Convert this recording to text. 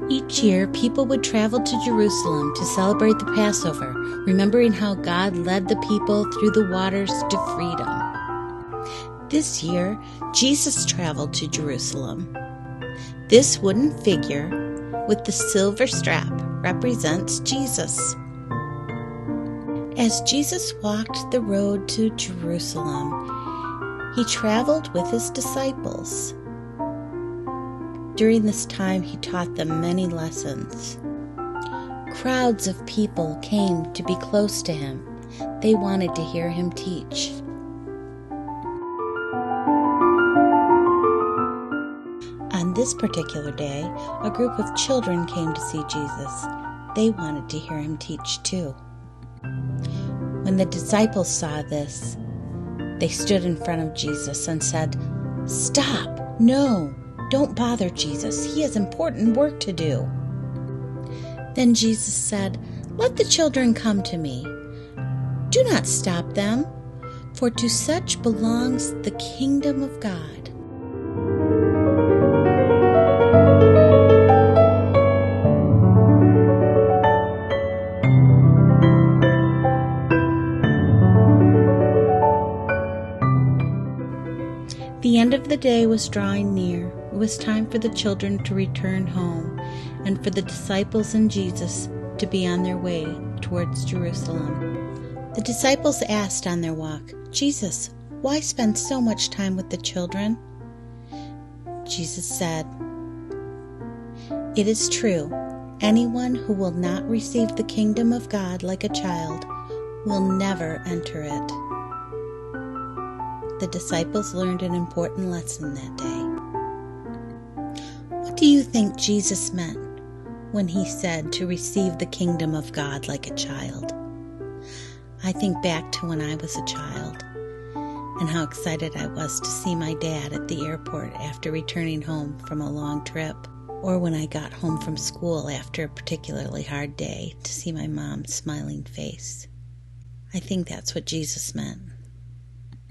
Each year, people would travel to Jerusalem to celebrate the Passover, remembering how God led the people through the waters to freedom. This year, Jesus traveled to Jerusalem. This wooden figure with the silver strap represents Jesus. As Jesus walked the road to Jerusalem, he traveled with his disciples. During this time, he taught them many lessons. Crowds of people came to be close to him. They wanted to hear him teach. On this particular day, a group of children came to see Jesus. They wanted to hear him teach too. When the disciples saw this, they stood in front of Jesus and said, "Stop! No! Don't bother Jesus. He has important work to do." Then Jesus said, "Let the children come to me. Do not stop them, for to such belongs the kingdom of God." The end of the day was drawing near. It was time for the children to return home and for the disciples and Jesus to be on their way towards Jerusalem. The disciples asked on their walk, "Jesus, why spend so much time with the children?" Jesus said, "It is true, anyone who will not receive the kingdom of God like a child will never enter it." The disciples learned an important lesson that day. What do you think Jesus meant when he said to receive the kingdom of God like a child? I think back to when I was a child and how excited I was to see my dad at the airport after returning home from a long trip, or when I got home from school after a particularly hard day to see my mom's smiling face. I think that's what Jesus meant.